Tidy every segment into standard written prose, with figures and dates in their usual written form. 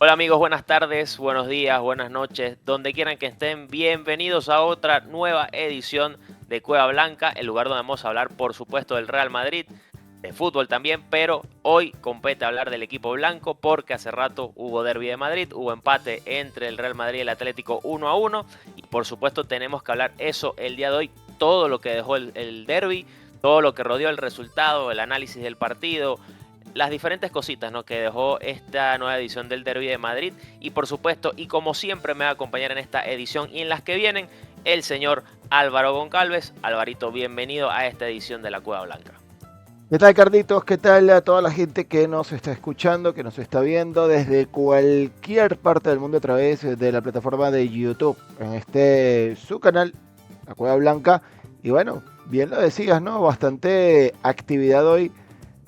Hola amigos, buenas tardes, buenos días, buenas noches, donde quieran que estén, bienvenidos a otra nueva edición de Cueva Blanca, el lugar donde vamos a hablar, por supuesto, del Real Madrid, de fútbol también, pero hoy compete hablar del equipo blanco porque hace rato hubo derbi de Madrid, hubo empate entre el Real Madrid y el Atlético 1-1 y por supuesto tenemos que hablar eso el día de hoy, todo lo que dejó el derbi, todo lo que rodeó el resultado, el análisis del partido, las diferentes cositas, ¿no?, que dejó esta nueva edición del Derby de Madrid y por supuesto, y como siempre me va a acompañar en esta edición y en las que vienen, el señor Álvaro Goncalves. Alvarito, bienvenido a esta edición de La Cueva Blanca. ¿Qué tal, Carlitos? ¿Qué tal a toda la gente que nos está escuchando, que nos está viendo desde cualquier parte del mundo a través de la plataforma de YouTube? En su canal, La Cueva Blanca. Y bueno, bien lo decías, ¿no? Bastante actividad hoy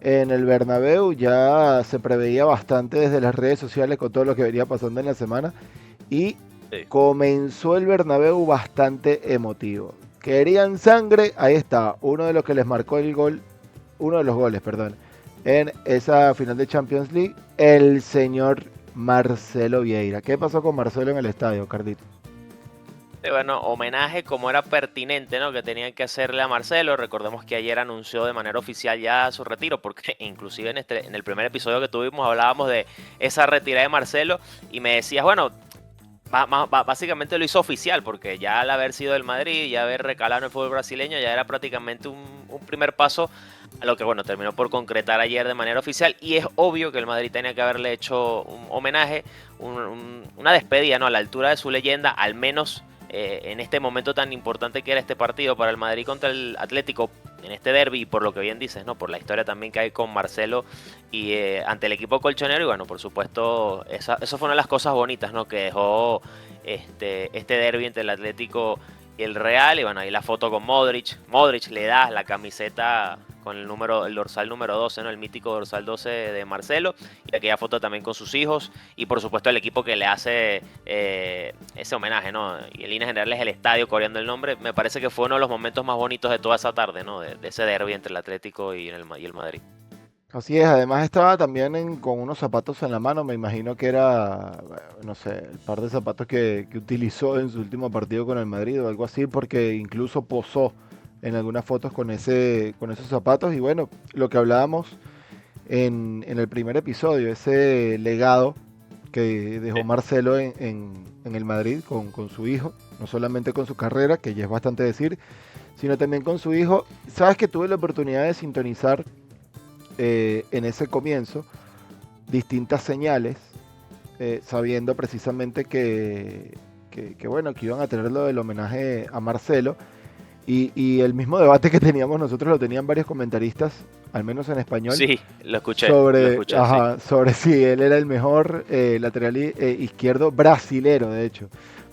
en el Bernabéu. Ya se preveía bastante desde las redes sociales con todo lo que venía pasando en la semana. Y Sí. comenzó el Bernabéu bastante emotivo. Querían sangre, ahí está, uno de los goles, perdón, en esa final de Champions League, el señor Marcelo Vieira. ¿Qué pasó con Marcelo en el estadio, Cardito? Bueno, homenaje como era pertinente, ¿no?, que tenían que hacerle a Marcelo. Recordemos que ayer anunció de manera oficial ya su retiro, porque inclusive en el primer episodio que tuvimos hablábamos de esa retirada de Marcelo y me decías, bueno, básicamente lo hizo oficial, porque ya al haber sido del Madrid y haber recalado en el fútbol brasileño, ya era prácticamente un primer paso a lo que, bueno, terminó por concretar ayer de manera oficial. Y es obvio que el Madrid tenía que haberle hecho un homenaje, una despedida, ¿no?, a la altura de su leyenda, al menos en este momento tan importante que era este partido para el Madrid contra el Atlético, en este derbi, y por lo que bien dices, ¿no?, por la historia también que hay con Marcelo y ante el equipo colchonero. Y bueno, por supuesto, eso fue una de las cosas bonitas, ¿no?, que dejó este derbi entre el Atlético y el Real. Y bueno, ahí la foto con Modric. Modric le da la camiseta con el dorsal número 12, ¿no?, el mítico dorsal 12 de Marcelo. Y aquella foto también con sus hijos. Y por supuesto el equipo que le hace ese homenaje, ¿no? Y en líneas generales el estadio coreando el nombre. Me parece que fue uno de los momentos más bonitos de toda esa tarde, ¿no? De ese derbi entre el Atlético y el Madrid. Así es, además estaba también con unos zapatos en la mano, me imagino que era, no sé, el par de zapatos que utilizó en su último partido con el Madrid o algo así, porque incluso posó en algunas fotos con esos zapatos. Y bueno, lo que hablábamos en el primer episodio, ese legado que dejó Sí. Marcelo en el Madrid con su hijo, no solamente con su carrera, que ya es bastante decir, sino también con su hijo. Sabes que tuve la oportunidad de sintonizar en ese comienzo distintas señales, sabiendo precisamente bueno, que iban a tener lo del homenaje a Marcelo. Y el mismo debate que teníamos nosotros lo tenían varios comentaristas, al menos en español, Sí, lo escuché, sí. sobre si él era el mejor lateral izquierdo brasilero, de hecho,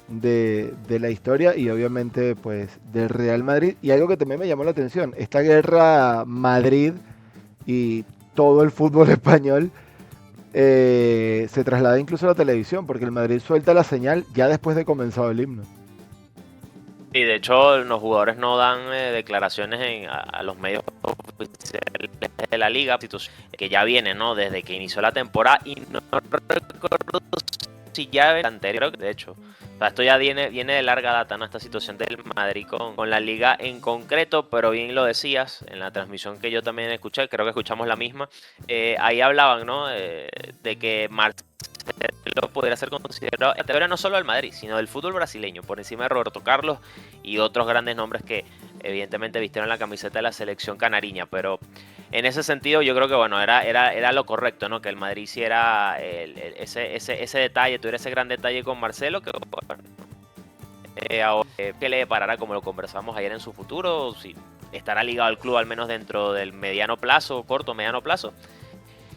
de la historia, y obviamente pues del Real Madrid. Y algo que también me llamó la atención, esta guerra Madrid y todo el fútbol español se traslada incluso a la televisión, porque el Madrid suelta la señal ya después de comenzado el himno. Y de hecho, los jugadores no dan declaraciones a los medios oficiales de la liga, que ya vienen, ¿no?, desde que inició la temporada. Y no recuerdo si ya era anterior, de hecho. O sea, esto ya viene de larga data, ¿no?, esta situación del Madrid con la liga en concreto. Pero bien lo decías en la transmisión que yo también escuché, creo que escuchamos la misma. Ahí hablaban, ¿no?, de que Marcelo podría ser considerado en categoría no solo del Madrid, sino del fútbol brasileño, por encima de Roberto Carlos y otros grandes nombres que evidentemente vistieron la camiseta de la selección canariña. Pero en ese sentido yo creo que, bueno, era lo correcto, ¿no?, que el Madrid hiciera ese detalle, tuviera ese gran detalle con Marcelo, que bueno, ahora, que le deparará, como lo conversamos ayer, en su futuro, si estará ligado al club al menos dentro del mediano plazo, corto mediano plazo.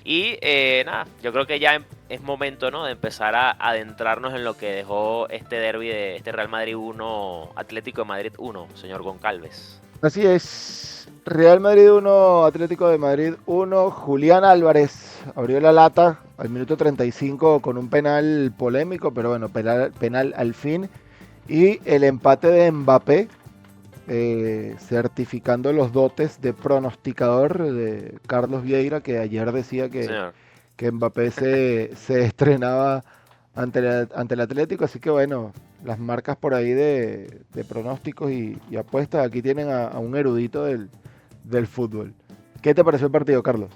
Y nada, yo creo que ya es momento, ¿no?, de empezar a adentrarnos en lo que dejó este derbi de este Real Madrid 1, Atlético de Madrid 1, señor Goncalves. Así es, Real Madrid 1, Atlético de Madrid 1. Julián Álvarez abrió la lata al minuto 35 con un penal polémico, pero bueno, penal al fin. Y el empate de Mbappé, certificando los dotes de pronosticador de Carlos Vieira, que ayer decía Sí, señor. que Mbappé se estrenaba ante el Atlético, así que bueno, las marcas por ahí de pronósticos y apuestas, aquí tienen a un erudito del fútbol. ¿Qué te pareció el partido, Carlos?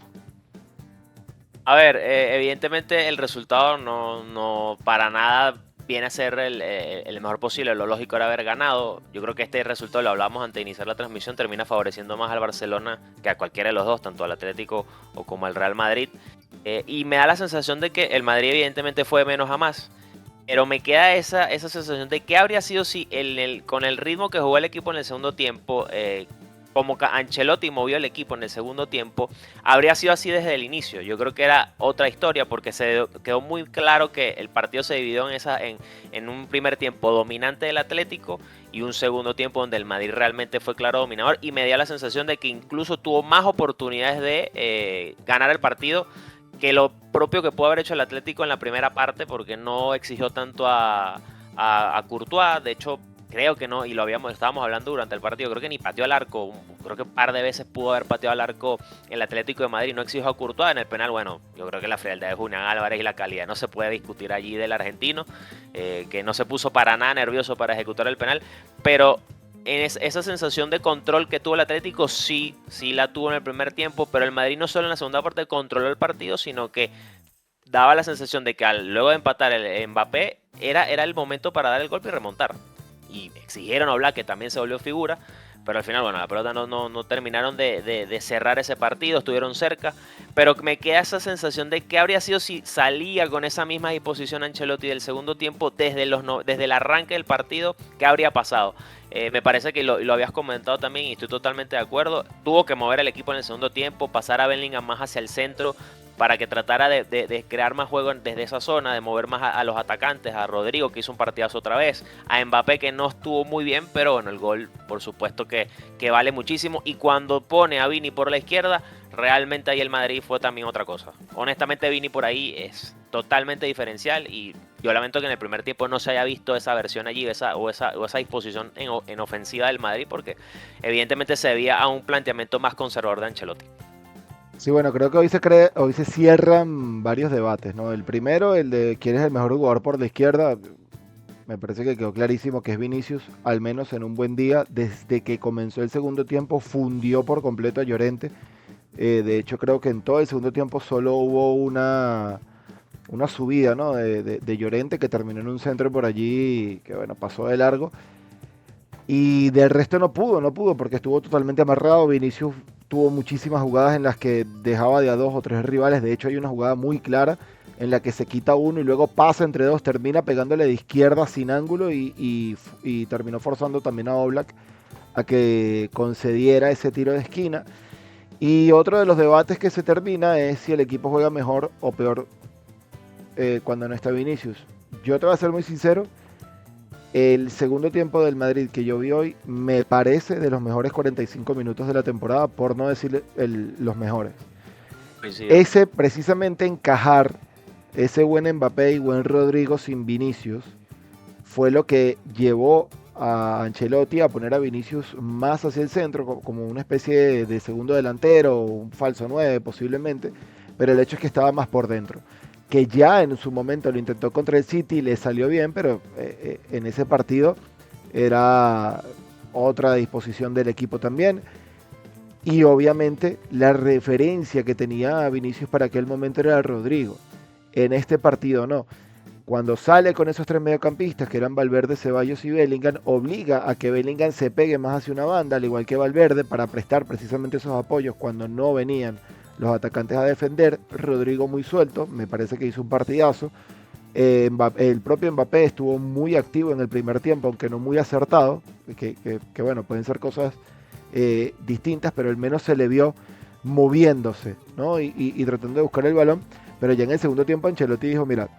A ver, evidentemente el resultado no para nada viene a ser el mejor posible. Lo lógico era haber ganado. Yo creo que este resultado, lo hablamos antes de iniciar la transmisión, termina favoreciendo más al Barcelona que a cualquiera de los dos, tanto al Atlético o como al Real Madrid. Y me da la sensación de que el Madrid evidentemente fue de menos a más. Pero me queda esa sensación de que habría sido si con el ritmo que jugó el equipo en el segundo tiempo, como Ancelotti movió el equipo en el segundo tiempo, habría sido así desde el inicio. Yo creo que era otra historia porque quedó muy claro que el partido se dividió en un primer tiempo dominante del Atlético y un segundo tiempo donde el Madrid realmente fue claro dominador, y me dio la sensación de que incluso tuvo más oportunidades de ganar el partido que lo propio que pudo haber hecho el Atlético en la primera parte, porque no exigió tanto a Courtois. De hecho, creo que no, y estábamos hablando durante el partido, creo que ni pateó al arco. Creo que un par de veces pudo haber pateado al arco el Atlético de Madrid. No exigió a Courtois en el penal. Bueno, yo creo que la frialdad de Julián Álvarez y la calidad no se puede discutir allí del argentino, que no se puso para nada nervioso para ejecutar el penal. Pero esa sensación de control que tuvo el Atlético sí la tuvo en el primer tiempo, pero el Madrid no solo en la segunda parte controló el partido, sino que daba la sensación de que luego de empatar el Mbappé era el momento para dar el golpe y remontar. Y exigieron a Oblak, que también se volvió figura, pero al final, bueno, la pelota no terminaron de cerrar ese partido, estuvieron cerca, pero me queda esa sensación de que habría sido si salía con esa misma disposición Ancelotti del segundo tiempo desde el arranque del partido. ¿Qué habría pasado? Me parece que lo habías comentado también y estoy totalmente de acuerdo. Tuvo que mover el equipo en el segundo tiempo, pasar a Bellingham más hacia el centro para que tratara de crear más juego desde esa zona, de mover más a los atacantes, a Rodrigo, que hizo un partidazo otra vez, a Mbappé, que no estuvo muy bien, pero bueno, el gol por supuesto que vale muchísimo, y cuando pone a Vini por la izquierda, realmente ahí el Madrid fue también otra cosa. Honestamente, Vini por ahí es totalmente diferencial, y yo lamento que en el primer tiempo no se haya visto esa versión allí, o esa disposición en ofensiva del Madrid, porque evidentemente se debía a un planteamiento más conservador de Ancelotti. Sí, bueno, creo que hoy se cierran varios debates, ¿no? El primero, el de quién es el mejor jugador por la izquierda. Me parece que quedó clarísimo que es Vinicius, al menos en un buen día. Desde que comenzó el segundo tiempo, fundió por completo a Llorente. De hecho, creo que en todo el segundo tiempo solo hubo una subida, ¿no? De Llorente, que terminó en un centro por allí, que bueno, pasó de largo. Y del resto no pudo, porque estuvo totalmente amarrado. Vinicius tuvo muchísimas jugadas en las que dejaba de a dos o tres rivales. De hecho, hay una jugada muy clara en la que se quita uno y luego pasa entre dos, termina pegándole de izquierda sin ángulo y terminó forzando también a Oblak a que concediera ese tiro de esquina. Y otro de los debates que se termina es si el equipo juega mejor o peor cuando no está Vinicius. Yo te voy a ser muy sincero, el segundo tiempo del Madrid que yo vi hoy me parece de los mejores 45 minutos de la temporada, por no decir los mejores. Coincido. Ese, precisamente encajar ese buen Mbappé y buen Rodrigo sin Vinicius, fue lo que llevó a Ancelotti a poner a Vinicius más hacia el centro, como una especie de segundo delantero, o un falso 9 posiblemente, pero el hecho es que estaba más por dentro. Que ya en su momento lo intentó contra el City, le salió bien, pero en ese partido era otra disposición del equipo también. Y obviamente la referencia que tenía Vinicius para aquel momento era Rodrigo. En este partido no. Cuando sale con esos tres mediocampistas, que eran Valverde, Ceballos y Bellingham, obliga a que Bellingham se pegue más hacia una banda, al igual que Valverde, para prestar precisamente esos apoyos cuando no venían los atacantes a defender. Rodrigo muy suelto, me parece que hizo un partidazo. El propio Mbappé estuvo muy activo en el primer tiempo, aunque no muy acertado, que bueno, pueden ser cosas distintas, pero al menos se le vio moviéndose, ¿no? Y tratando de buscar el balón. Pero ya en el segundo tiempo Ancelotti dijo, mira,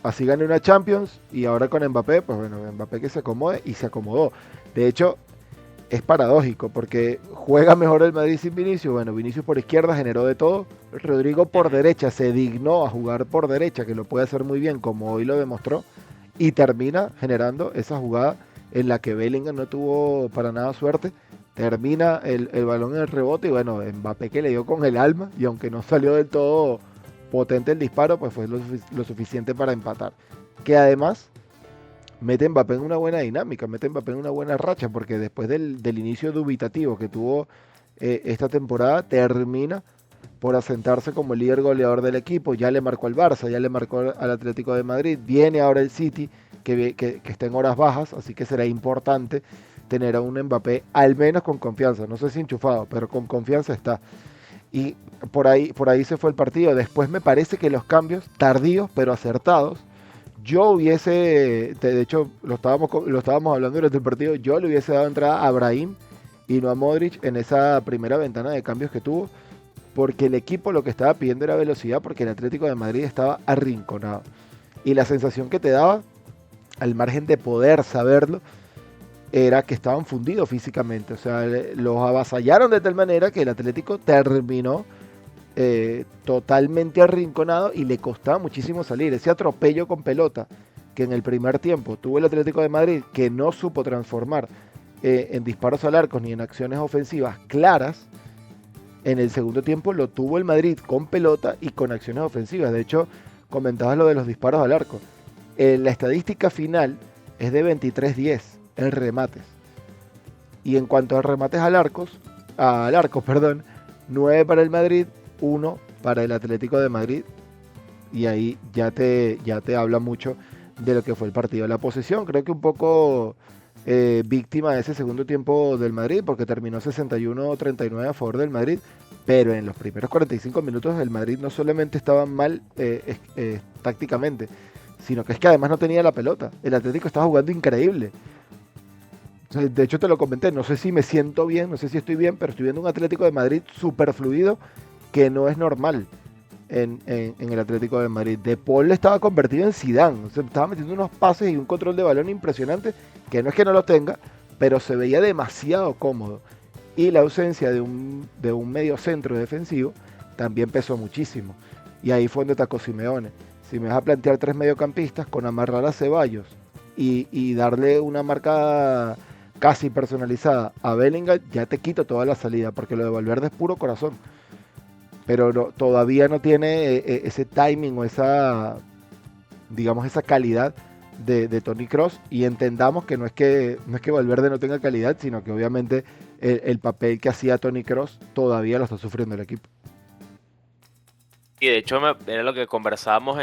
así gané una Champions y ahora con Mbappé, pues bueno, Mbappé que se acomode, y se acomodó. De hecho, es paradójico porque juega mejor el Madrid sin Vinicius. Bueno, Vinicius por izquierda generó de todo. Rodrigo por derecha se dignó a jugar por derecha, que lo puede hacer muy bien, como hoy lo demostró, y termina generando esa jugada en la que Bellingham no tuvo para nada suerte. Termina el balón en el rebote y bueno, Mbappé que le dio con el alma, y aunque no salió del todo potente el disparo, pues fue lo suficiente para empatar. Que además mete Mbappé en una buena dinámica, mete Mbappé en una buena racha, porque después del inicio dubitativo que tuvo esta temporada, termina por asentarse como el líder goleador del equipo. Ya le marcó al Barça, ya le marcó al Atlético de Madrid, viene ahora el City, que está en horas bajas, así que será importante tener a un Mbappé al menos con confianza, no sé si enchufado, pero con confianza está. Y por ahí se fue el partido. Después me parece que los cambios, tardíos pero acertados, yo hubiese, de hecho lo estábamos hablando durante el partido, yo le hubiese dado entrada a Brahim y no a Modric en esa primera ventana de cambios que tuvo, porque el equipo lo que estaba pidiendo era velocidad, porque el Atlético de Madrid estaba arrinconado. Y la sensación que te daba, al margen de poder saberlo, era que estaban fundidos físicamente. O sea, los avasallaron de tal manera que el Atlético terminó totalmente arrinconado y le costaba muchísimo salir. Ese atropello con pelota que en el primer tiempo tuvo el Atlético de Madrid, que no supo transformar en disparos al arco ni en acciones ofensivas claras, en el segundo tiempo lo tuvo el Madrid con pelota y con acciones ofensivas. De hecho, comentabas lo de los disparos al arco. La estadística final es de 23-10 en remates. Y en cuanto a remates al arco, perdón, 9 para el Madrid, 1 para el Atlético de Madrid. Y ahí ya te habla mucho de lo que fue el partido. La posesión, creo que un poco víctima de ese segundo tiempo del Madrid, porque terminó 61-39 a favor del Madrid. Pero en los primeros 45 minutos el Madrid no solamente estaba mal tácticamente, sino que es que además no tenía la pelota. El Atlético estaba jugando increíble. O sea, de hecho te lo comenté, no sé si me siento bien, no sé si estoy bien, pero estoy viendo un Atlético de Madrid súper fluido, que no es normal en el Atlético de Madrid. De Paul estaba convertido en Zidane, o sea, estaba metiendo unos pases y un control de balón impresionante, que no es que no lo tenga, pero se veía demasiado cómodo. Y la ausencia de un medio centro defensivo también pesó muchísimo. Y ahí fue donde atacó Simeone. Si me vas a plantear 3 mediocampistas con amarrar a Ceballos y darle una marca casi personalizada a Bellingham, ya te quito toda la salida, porque lo de Valverde es puro corazón. Pero todavía no tiene ese timing o digamos, esa calidad de Toni Kroos, y entendamos que no es que Valverde no tenga calidad, sino que obviamente el papel que hacía Toni Kroos todavía lo está sufriendo el equipo. Y de hecho era lo que conversábamos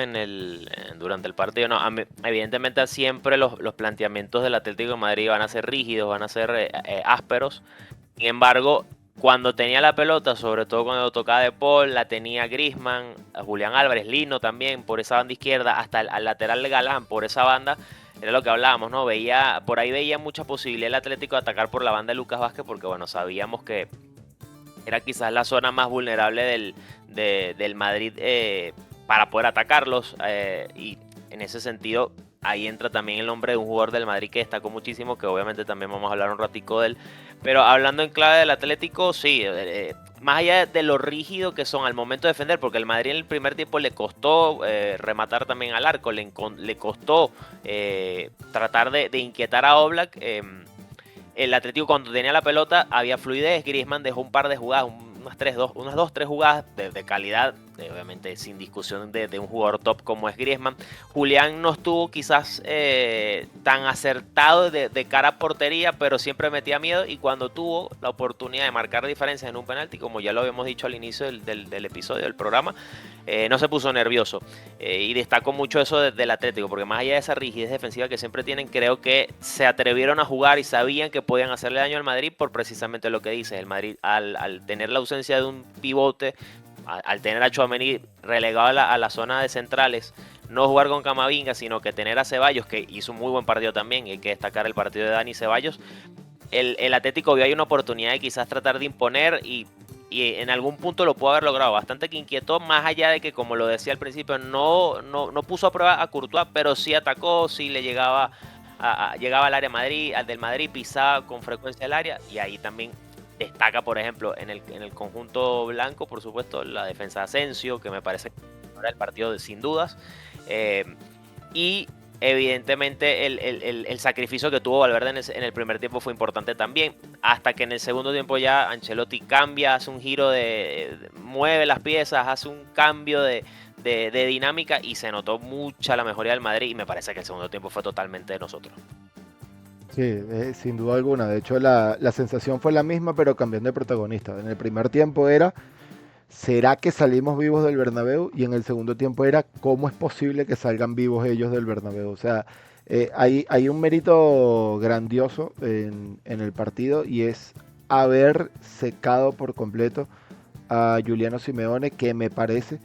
durante el partido. No, evidentemente siempre los planteamientos del Atlético de Madrid van a ser rígidos, van a ser ásperos. Sin embargo, cuando tenía la pelota, sobre todo cuando tocaba De Paul, la tenía Griezmann, Julián Álvarez, Lino también por esa banda izquierda, hasta al lateral de Galán por esa banda. Era lo que hablábamos, ¿no? Por ahí veía mucha posibilidad el Atlético de atacar por la banda de Lucas Vázquez, porque bueno, sabíamos que era quizás la zona más vulnerable del Madrid para poder atacarlos, y en ese sentido ahí entra también el nombre de un jugador del Madrid que destacó muchísimo, que obviamente también vamos a hablar un ratico de él. Pero hablando en clave del Atlético, sí, más allá de lo rígido que son al momento de defender, porque el Madrid en el primer tiempo le costó rematar también al arco, le costó tratar de inquietar a Oblak. El Atlético, cuando tenía la pelota, había fluidez. Griezmann dejó un par de jugadas, unas dos, tres jugadas de calidad, obviamente sin discusión de un jugador top como es Griezmann. Julián no estuvo quizás tan acertado de cara a portería, pero siempre metía miedo, y cuando tuvo la oportunidad de marcar diferencias en un penalti, como ya lo habíamos dicho al inicio del episodio del programa, no se puso nervioso. Y destaco mucho eso del Atlético, porque más allá de esa rigidez defensiva que siempre tienen, creo que se atrevieron a jugar y sabían que podían hacerle daño al Madrid por precisamente lo que dices. El Madrid, al tener la ausencia de un pivote, al tener a Tchouaméni relegado a la zona de centrales, no jugar con Camavinga, sino que tener a Ceballos, que hizo un muy buen partido también, y hay que destacar el partido de Dani Ceballos. El Atlético vio ahí una oportunidad de quizás tratar de imponer, y en algún punto lo pudo haber logrado. Bastante que inquietó, más allá de que, como lo decía al principio, no puso a prueba a Courtois, pero sí atacó, sí le llegaba al área del Madrid, pisaba con frecuencia el área, y ahí también destaca, por ejemplo, en el conjunto blanco, por supuesto, la defensa de Asensio, que me parece que era el partido sin dudas. Y evidentemente el sacrificio que tuvo Valverde en el primer tiempo fue importante también, hasta que en el segundo tiempo ya Ancelotti cambia, hace un giro mueve las piezas, hace un cambio de de dinámica y se notó mucha la mejoría del Madrid y me parece que el segundo tiempo fue totalmente de nosotros. Sí, sin duda alguna. De hecho, la sensación fue la misma, pero cambiando de protagonista. En el primer tiempo era, ¿será que salimos vivos del Bernabéu? Y en el segundo tiempo era, ¿cómo es posible que salgan vivos ellos del Bernabéu? O sea, hay un mérito grandioso en el partido y es haber secado por completo a Giuliano Simeone, que me parece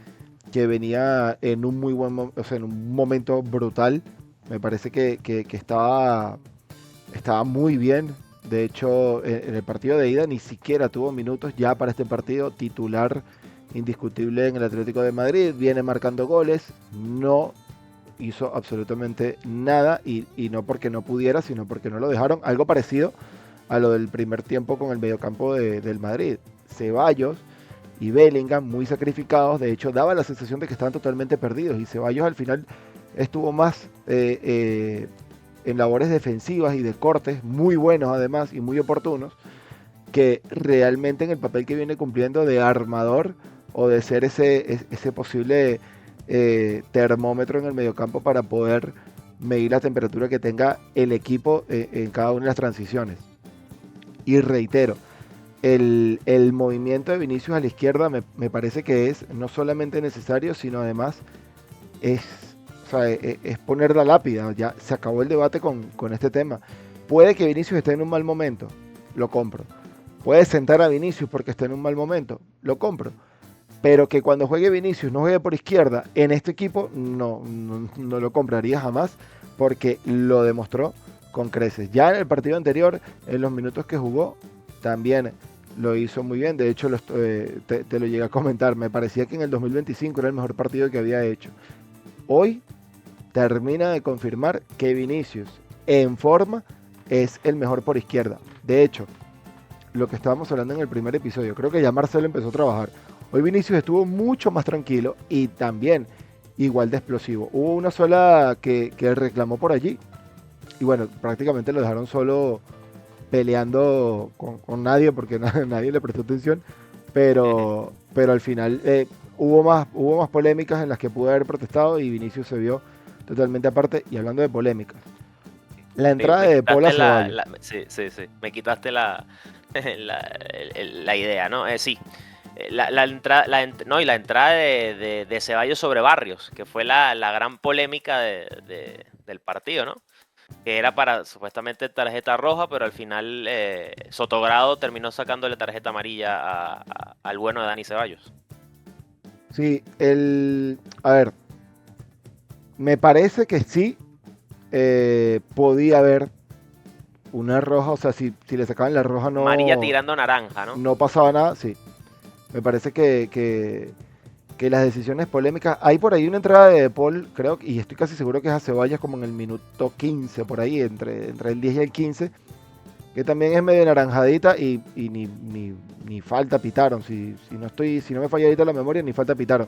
que venía en un muy o sea, en un momento brutal. Me parece que estaba muy bien. De hecho, en el partido de ida ni siquiera tuvo minutos. Ya para este partido, titular indiscutible en el Atlético de Madrid. Viene marcando goles. No hizo absolutamente nada. Y no porque no pudiera, sino porque no lo dejaron. Algo parecido a lo del primer tiempo con el mediocampo del Madrid. Ceballos y Bellingham muy sacrificados. De hecho, daba la sensación de que estaban totalmente perdidos. Y Ceballos al final estuvo más en labores defensivas y de cortes muy buenos además y muy oportunos, que realmente en el papel que viene cumpliendo de armador o de ser ese posible termómetro en el mediocampo para poder medir la temperatura que tenga el equipo en cada una de las transiciones. Y reitero, el movimiento de Vinicius a la izquierda me parece que es no solamente necesario, sino además es, o sea, es poner la lápida. Ya se acabó el debate con este tema. Puede que Vinicius esté en un mal momento, lo compro. Puede sentar a Vinicius porque está en un mal momento, lo compro. Pero que cuando juegue Vinicius no juegue por izquierda en este equipo, no lo compraría jamás, porque lo demostró con creces. Ya en el partido anterior, en los minutos que jugó, también lo hizo muy bien. De hecho, te lo llegué a comentar. Me parecía que en el 2025 era el mejor partido que había hecho. Hoy termina de confirmar que Vinicius en forma es el mejor por izquierda. De hecho, lo que estábamos hablando en el primer episodio, creo que ya Marcelo empezó a trabajar. Hoy Vinicius estuvo mucho más tranquilo y también igual de explosivo. Hubo una sola que reclamó por allí y bueno, prácticamente lo dejaron solo peleando con nadie porque nadie le prestó atención, pero al final hubo más polémicas en las que pudo haber protestado y Vinicius se vio totalmente aparte. Y hablando de polémicas, la entrada de Paul a Ceballos. Sí, me quitaste la idea, ¿no? Sí, la entrada de Ceballos sobre Barrios, que fue la gran polémica del partido, ¿no? Que era para supuestamente tarjeta roja, pero al final Sotogrado terminó sacándole tarjeta amarilla al bueno de Dani Ceballos. Sí, a ver, me parece que sí podía haber una roja, o sea, si le sacaban la roja no... Amarilla tirando naranja, ¿no? No pasaba nada, sí. Me parece que las decisiones polémicas... Hay por ahí una entrada de Paul, creo, y estoy casi seguro que es a Ceballos como en el minuto 15, por ahí, entre el 10 y el 15, que también es medio naranjadita y ni falta pitaron. Si no me falla ahorita la memoria, ni falta pitaron.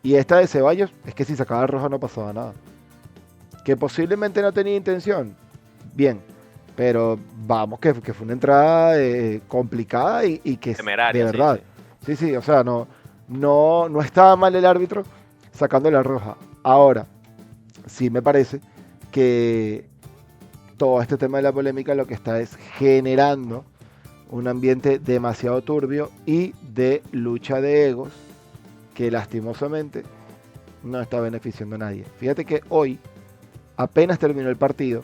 Y esta de Ceballos, es que si sacaba roja no pasaba nada. Que posiblemente no tenía intención, bien, pero vamos, que fue una entrada complicada y que temeraria, de verdad, sí, o sea, no estaba mal el árbitro sacando la roja. Ahora, sí me parece que todo este tema de la polémica lo que está es generando un ambiente demasiado turbio y de lucha de egos que lastimosamente no está beneficiando a nadie. Fíjate que hoy, apenas terminó el partido,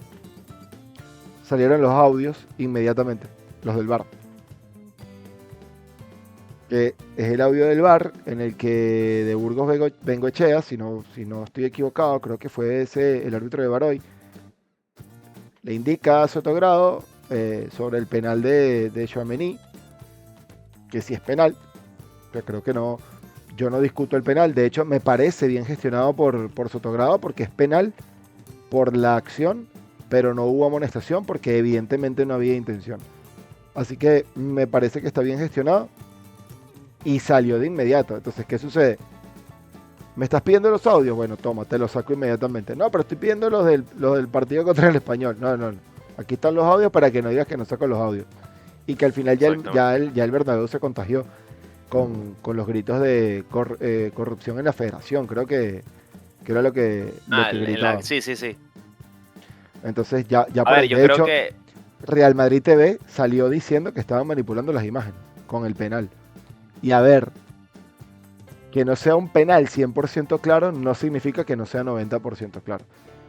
salieron los audios inmediatamente, los del VAR. Que es el audio del VAR en el que de Burgos Bengoechea, si no estoy equivocado, creo que fue ese el árbitro de VAR hoy, le indica a Sotogrado sobre el penal de Tchouaméni, que sí es penal, pero creo que no, yo no discuto el penal. De hecho, me parece bien gestionado por Sotogrado porque es penal por la acción, pero no hubo amonestación porque evidentemente no había intención. Así que me parece que está bien gestionado y salió de inmediato. Entonces, ¿qué sucede? ¿Me estás pidiendo los audios? Bueno, toma, te los saco inmediatamente. No, pero estoy pidiendo los del partido contra el Español. No. Aquí están los audios para que no digas que no saco los audios. Y que al final ya el Bernabéu se contagió. con los gritos de corrupción en la federación, creo que era lo que gritaban. Sí, sí, sí. Entonces ya A por ver, ahí, yo de creo hecho, que Real Madrid TV salió diciendo que estaban manipulando las imágenes con el penal. Y a ver, que no sea un penal 100% claro no significa que no sea 90% claro.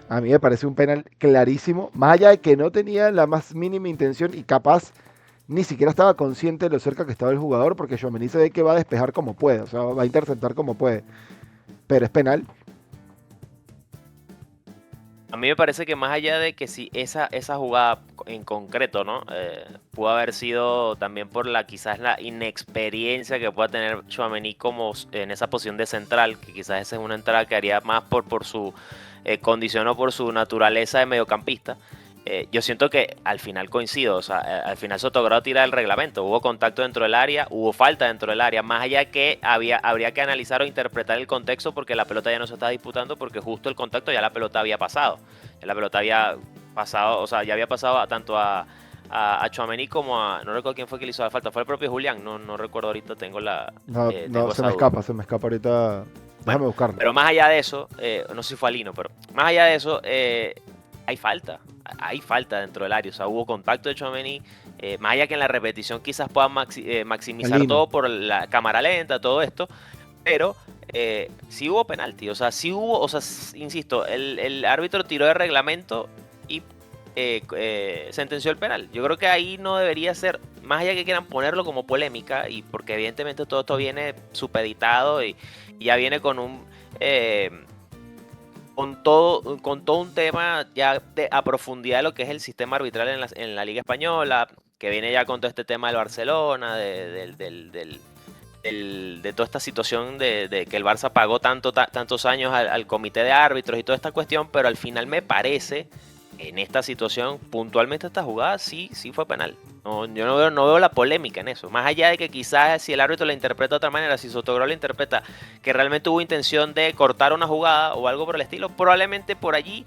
A mí me parece un penal clarísimo, más allá de que no tenía la más mínima intención y capaz ni siquiera estaba consciente de lo cerca que estaba el jugador, porque Tchouaméni se ve que va a despejar como puede, o sea, va a interceptar como puede, pero es penal. a mí me parece que más allá de que si esa jugada en concreto, ¿no? Pudo haber sido también por quizás la inexperiencia que pueda tener Tchouaméni como en esa posición de central, que quizás esa es una entrada que haría más por su condición o por su naturaleza de mediocampista. Yo siento que al final coincido, o sea, al final Sotogrado tira el reglamento, hubo contacto dentro del área, hubo falta dentro del área, más allá que habría que analizar o interpretar el contexto porque la pelota ya no se está disputando porque justo el contacto ya la pelota había pasado, ya la pelota había pasado, o sea, ya había pasado tanto a Tchouaméni como no recuerdo quién fue que le hizo la falta, fue el propio Julián, no recuerdo ahorita, No, no, tengo esa duda. se me escapa ahorita, Bueno, déjame buscarlo. pero más allá de eso, no sé si fue Alino, pero más allá de eso, hay falta dentro del área, o sea, hubo contacto de Tchouaméni, más allá que en la repetición quizás puedan maximizar Alino, todo por la cámara lenta, todo esto, pero sí hubo penalti, o sea, sí hubo, o sea, insisto, el árbitro tiró de reglamento y sentenció el penal. Yo creo que ahí no debería ser, más allá que quieran ponerlo como polémica, y porque evidentemente todo esto viene supeditado y ya viene con eh, con todo un tema ya a profundidad de lo que es el sistema arbitral en la Liga Española, que viene ya con todo este tema del Barcelona, de toda esta situación de que el Barça pagó tantos años al comité de árbitros y toda esta cuestión, pero al final me parece, en esta situación, puntualmente esta jugada sí fue penal. No, yo no veo la polémica en eso. Más allá de que quizás si el árbitro la interpreta de otra manera, si Sotogrado la interpreta que realmente hubo intención de cortar una jugada o algo por el estilo, probablemente por allí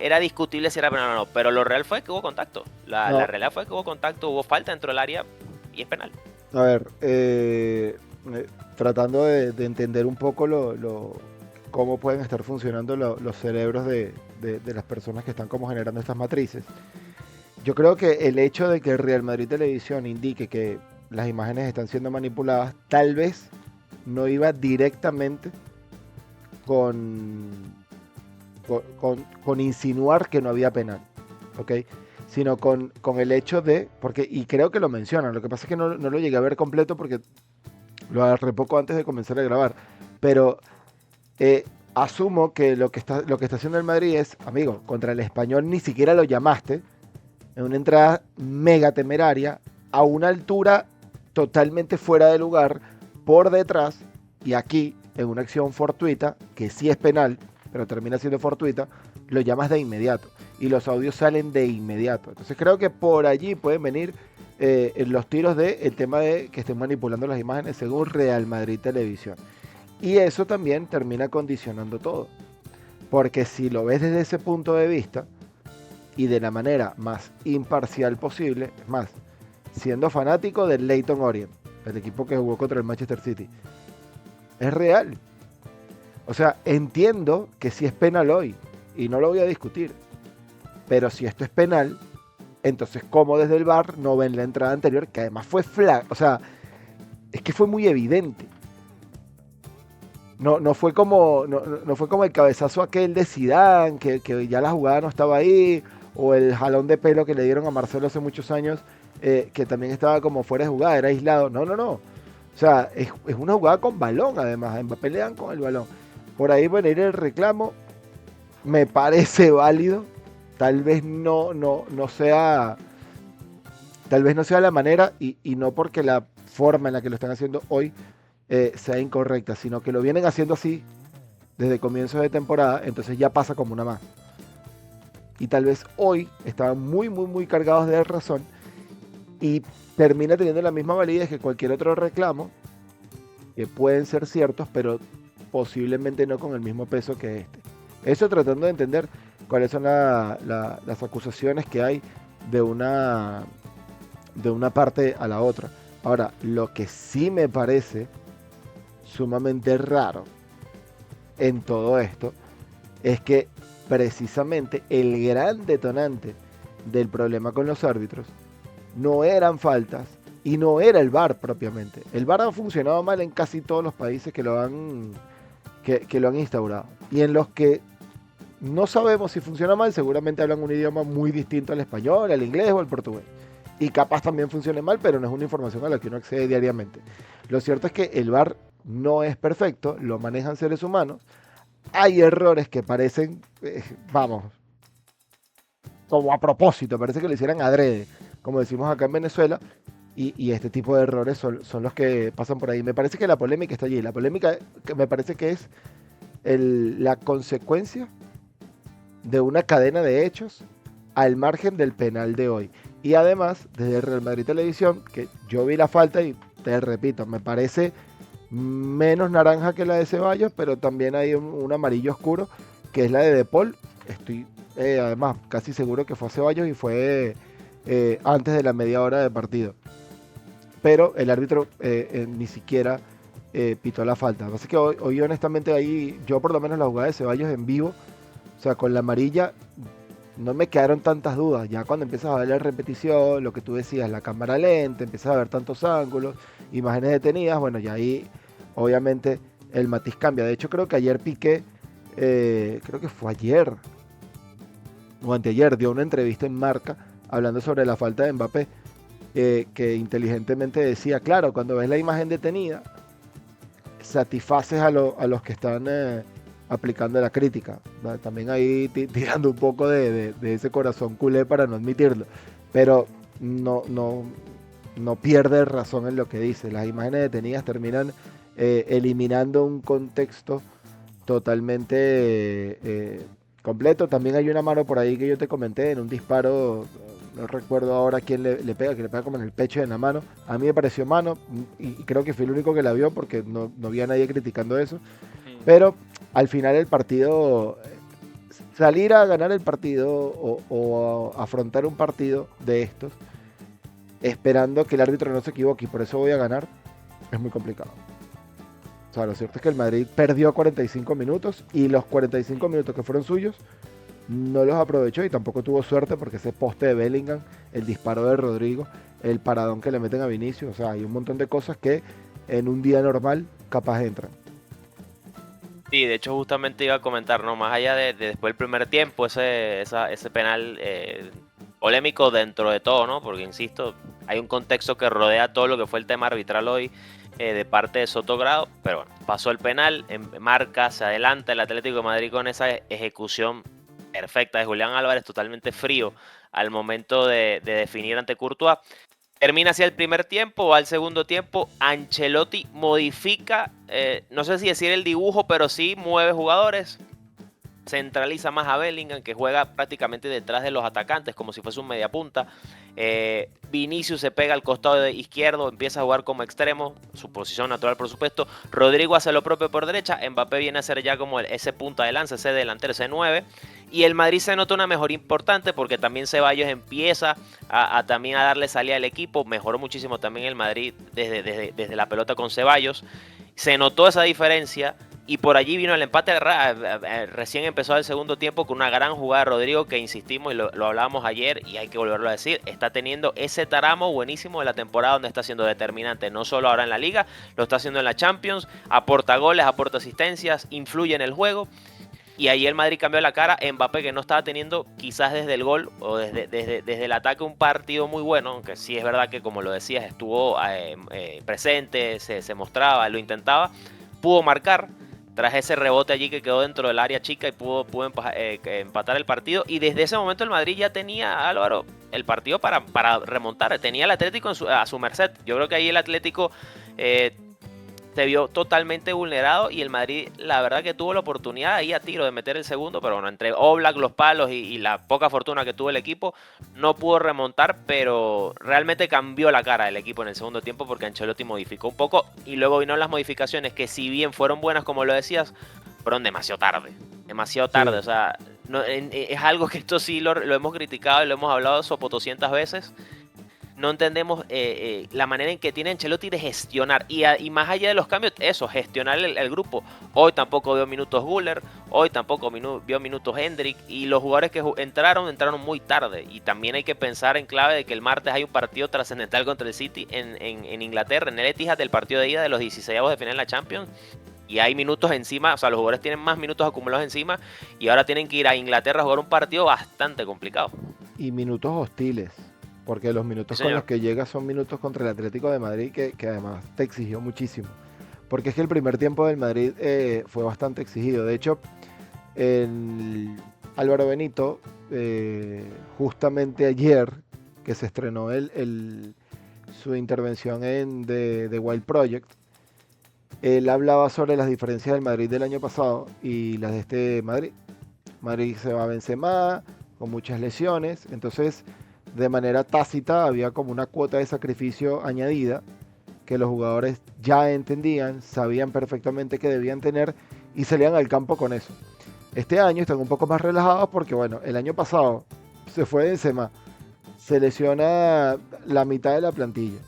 era discutible si era penal o no. Pero lo real fue que hubo contacto. La no, realidad fue que hubo contacto, hubo falta dentro del área y es penal. a ver, tratando de entender un poco cómo pueden estar funcionando los cerebros de las personas que están como generando estas matrices. Yo creo que el hecho de que el Real Madrid Televisión indique que las imágenes están siendo manipuladas, tal vez no iba directamente con, con insinuar que no había penal, ¿ok? Sino con el hecho de, porque, y creo que lo mencionan, lo que pasa es que no lo llegué a ver completo porque lo agarré poco antes de comenzar a grabar, pero asumo que lo que está haciendo el Madrid es, amigo, contra el Español ni siquiera lo llamaste, en una entrada mega temeraria, a una altura totalmente fuera de lugar, por detrás, y aquí, en una acción fortuita, que sí es penal, pero termina siendo fortuita, lo llamas de inmediato. Y los audios salen de inmediato. Entonces creo que por allí pueden venir los tiros del tema de que estén manipulando las imágenes según Real Madrid Televisión. Y eso también termina condicionando todo. Porque si lo ves desde ese punto de vista, y de la manera más imparcial posible, es más, siendo fanático del Leyton Orient, el equipo que jugó contra el Manchester City, es real. O sea, entiendo que si es penal hoy, y no lo voy a discutir, pero si esto es penal, entonces ¿cómo desde el VAR no ven la entrada anterior, que además fue flag? O sea, es que fue muy evidente. No fue como el cabezazo aquel de Zidane, que ya la jugada no estaba ahí, o el jalón de pelo que le dieron a Marcelo hace muchos años, que también estaba como fuera de jugada, era aislado. No. O sea, es una jugada con balón, además. A Mbappé le dan con el balón. Por ahí venir el reclamo me parece válido. Tal vez no sea. Tal vez no sea la manera, y no porque la forma en la que lo están haciendo hoy sea incorrecta, sino que lo vienen haciendo así desde comienzos de temporada, entonces ya pasa como una más. Y tal vez hoy estaban muy cargados de razón y termina teniendo la misma validez que cualquier otro reclamo, que pueden ser ciertos, pero posiblemente no con el mismo peso que este. Eso tratando de entender cuáles son las acusaciones que hay de una parte a la otra. Ahora, lo que sí me parece sumamente raro en todo esto es que precisamente el gran detonante del problema con los árbitros no eran faltas y no era el VAR propiamente. El VAR ha funcionado mal en casi todos los países que lo han instaurado. Y en los que no sabemos si funciona mal, seguramente hablan un idioma muy distinto al español, al inglés o al portugués. Y capaz también funcione mal, pero no es una información a la que uno accede diariamente. Lo cierto es que el VAR no es perfecto, lo manejan seres humanos. Hay errores que parecen, vamos, como a propósito, parece que lo hicieran adrede, como decimos acá en Venezuela, y este tipo de errores son los que pasan por ahí. Me parece que la polémica está allí. La polémica que me parece que es la consecuencia de una cadena de hechos al margen del penal de hoy. Y además, desde Real Madrid Televisión, que yo vi la falta y te repito, me parece menos naranja que la de Ceballos, pero también hay un amarillo oscuro, que es la de Paul. Estoy además casi seguro que fue a Ceballos y fue antes de la media hora de partido. Pero el árbitro ni siquiera pitó la falta. Así que hoy honestamente ahí, yo por lo menos la jugada de Ceballos en vivo, o sea, con la amarilla no me quedaron tantas dudas. Ya cuando empiezas a ver la repetición, lo que tú decías, la cámara lenta, empiezas a ver tantos ángulos, imágenes detenidas, bueno, ya ahí obviamente el matiz cambia. De hecho, creo que ayer Piqué, creo que fue ayer o anteayer, dio una entrevista en Marca hablando sobre la falta de Mbappé, que inteligentemente decía, claro, cuando ves la imagen detenida, satisfaces a los que están aplicando la crítica. ¿Vale? También ahí tirando un poco de ese corazón culé para no admitirlo. Pero no pierde razón en lo que dice. Las imágenes detenidas terminan eliminando un contexto totalmente completo. También hay una mano por ahí que yo te comenté en un disparo. No recuerdo ahora quién le pega, que le pega como en el pecho y en la mano. A mí me pareció mano y creo que fui el único que la vio porque no había nadie criticando eso. Pero al final el partido, salir a ganar el partido o afrontar un partido de estos, esperando que el árbitro no se equivoque y por eso voy a ganar, es muy complicado. O sea, lo cierto es que el Madrid perdió 45 minutos y los 45 minutos que fueron suyos no los aprovechó y tampoco tuvo suerte porque ese poste de Bellingham, el disparo de Rodrigo, el paradón que le meten a Vinicius, o sea, hay un montón de cosas que en un día normal capaz entran. Sí, de hecho justamente iba a comentar, ¿no? Más allá de después del primer tiempo, ese penal polémico dentro de todo, ¿no? Porque, insisto, hay un contexto que rodea todo lo que fue el tema arbitral hoy de parte de Sotogrado, pero bueno, pasó el penal, marca, se adelanta el Atlético de Madrid con esa ejecución perfecta de Julián Álvarez, totalmente frío al momento de definir ante Courtois. Termina hacia el primer tiempo, o al segundo tiempo, Ancelotti modifica, no sé si decir el dibujo, pero sí mueve jugadores, centraliza más a Bellingham, que juega prácticamente detrás de los atacantes, como si fuese un mediapunta. Vinicius se pega al costado izquierdo, empieza a jugar como extremo, su posición natural por supuesto. Rodrigo hace lo propio por derecha, Mbappé viene a ser ya como ese punta de lanza, ese delantero, ese 9. Y el Madrid se nota una mejoría importante porque también Ceballos empieza también a darle salida al equipo. Mejoró muchísimo también el Madrid desde la pelota con Ceballos. Se notó esa diferencia. Y por allí vino el empate. Recién empezó el segundo tiempo con una gran jugada de Rodrigo que insistimos y lo hablábamos ayer y hay que volverlo a decir. Está teniendo ese tramo buenísimo de la temporada donde está siendo determinante. No solo ahora en la Liga, lo está haciendo en la Champions. Aporta goles, aporta asistencias, influye en el juego. Y ahí el Madrid cambió la cara. Mbappé, que no estaba teniendo quizás desde el gol o desde el ataque un partido muy bueno, aunque sí es verdad que, como lo decías, estuvo presente, se mostraba, lo intentaba, pudo marcar tras ese rebote allí que quedó dentro del área chica y pudo empatar el partido. Y desde ese momento el Madrid ya tenía, Álvaro, el partido para remontar. Tenía el Atlético a su merced. Yo creo que ahí el Atlético se vio totalmente vulnerado y el Madrid, la verdad que tuvo la oportunidad ahí a tiro de meter el segundo, pero bueno, entre Oblak, los palos y la poca fortuna que tuvo el equipo, no pudo remontar, pero realmente cambió la cara del equipo en el segundo tiempo porque Ancelotti modificó un poco y luego vino las modificaciones que, si bien fueron buenas como lo decías, fueron demasiado tarde, sí. O sea, no, es algo que esto sí lo hemos criticado y lo hemos hablado sopotoscientas veces. no entendemos la manera en que tiene Ancelotti de gestionar. Y más allá de los cambios, eso, gestionar el grupo. Hoy tampoco vio minutos Guller, hoy tampoco vio minutos Hendrik. Y los jugadores que entraron muy tarde. Y también hay que pensar en clave de que el martes hay un partido trascendental contra el City en Inglaterra, en el Etihad, del partido de ida de los 16avos de final de la Champions. Y hay minutos encima, o sea, los jugadores tienen más minutos acumulados encima. Y ahora tienen que ir a Inglaterra a jugar un partido bastante complicado. Y minutos hostiles, porque los minutos Sí, con los señor. que llega son minutos contra el Atlético de Madrid que además te exigió muchísimo. Porque es que el primer tiempo del Madrid fue bastante exigido. De hecho, el Álvaro Benito, justamente ayer que se estrenó su intervención en The Wild Project, él hablaba sobre las diferencias del Madrid del año pasado y las de este Madrid. Madrid se va a Benzema, con muchas lesiones, entonces de manera tácita había como una cuota de sacrificio añadida que los jugadores ya entendían, sabían perfectamente que debían tener y salían al campo con eso. Este año están un poco más relajados porque, bueno, el año pasado se fue Benzema, se lesiona la mitad de la plantilla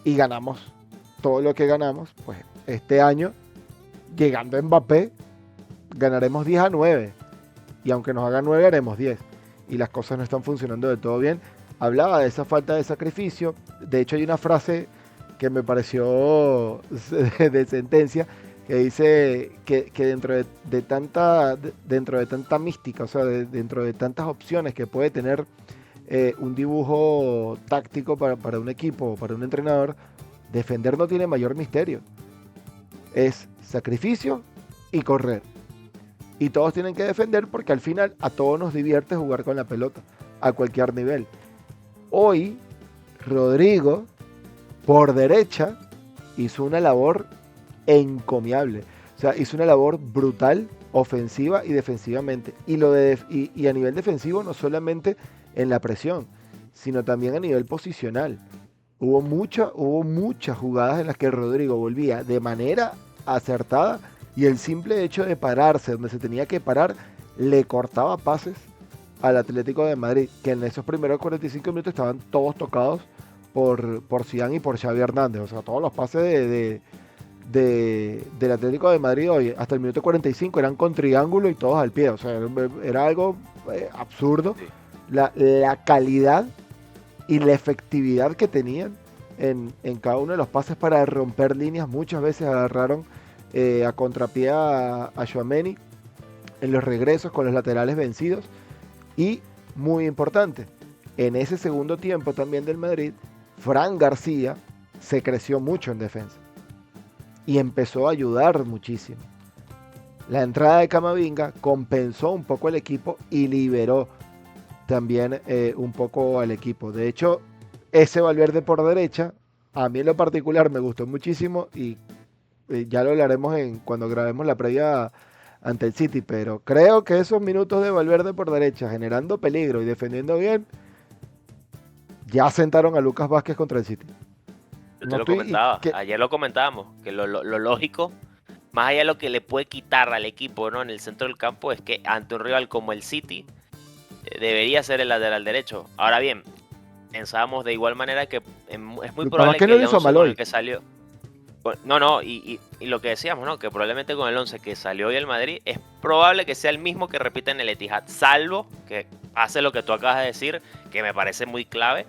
y ganamos todo lo que ganamos. Pues este año, llegando Mbappé, ganaremos 10-9 y aunque nos hagan 9 haremos 10 y las cosas no están funcionando del todo bien. Hablaba de esa falta de sacrificio. De hecho hay una frase que me pareció de sentencia que dice que dentro de tanta mística, o sea, dentro de tantas opciones que puede tener un dibujo táctico para un equipo, para un entrenador, defender no tiene mayor misterio. Es sacrificio y correr. Y todos tienen que defender porque al final a todos nos divierte jugar con la pelota, a cualquier nivel. Hoy, Rodrigo, por derecha, hizo una labor encomiable. O sea, hizo una labor brutal, ofensiva y defensivamente. Y a nivel defensivo, no solamente en la presión, sino también a nivel posicional. Hubo muchas jugadas en las que Rodrigo volvía de manera acertada y el simple hecho de pararse donde se tenía que parar le cortaba pases al Atlético de Madrid, que en esos primeros 45 minutos estaban todos tocados por Zidane y por Xavi Hernández. O sea, todos los pases del Atlético de Madrid hoy hasta el minuto 45 eran con triángulo y todos al pie. O sea, era algo absurdo Sí. la calidad y la efectividad que tenían en cada uno de los pases para romper líneas. Muchas veces agarraron a contrapié a Tchouaméni en los regresos con los laterales vencidos. Y muy importante, en ese segundo tiempo también del Madrid, Fran García se creció mucho en defensa y empezó a ayudar muchísimo. La entrada de Camavinga compensó un poco el equipo y liberó también un poco al equipo. De hecho, ese Valverde por derecha, a mí en lo particular me gustó muchísimo y ya lo hablaremos cuando grabemos la previa ante el City, pero creo que esos minutos de Valverde por derecha, generando peligro y defendiendo bien, ya sentaron a Lucas Vázquez contra el City. Yo te No lo estoy, comentaba, ayer lo comentábamos, que lo lógico, más allá de lo que le puede quitar al equipo, ¿no?, en el centro del campo, es que ante un rival como el City, debería ser el lateral derecho. Ahora bien, pensábamos de igual manera que es muy capaz probable que que no lo el hizo 11 mal con hoy. el que salió... No, y lo que decíamos, ¿no?, que probablemente con el 11 que salió hoy el Madrid, es probable que sea el mismo que repita en el Etihad, salvo que hace lo que tú acabas de decir, que me parece muy clave,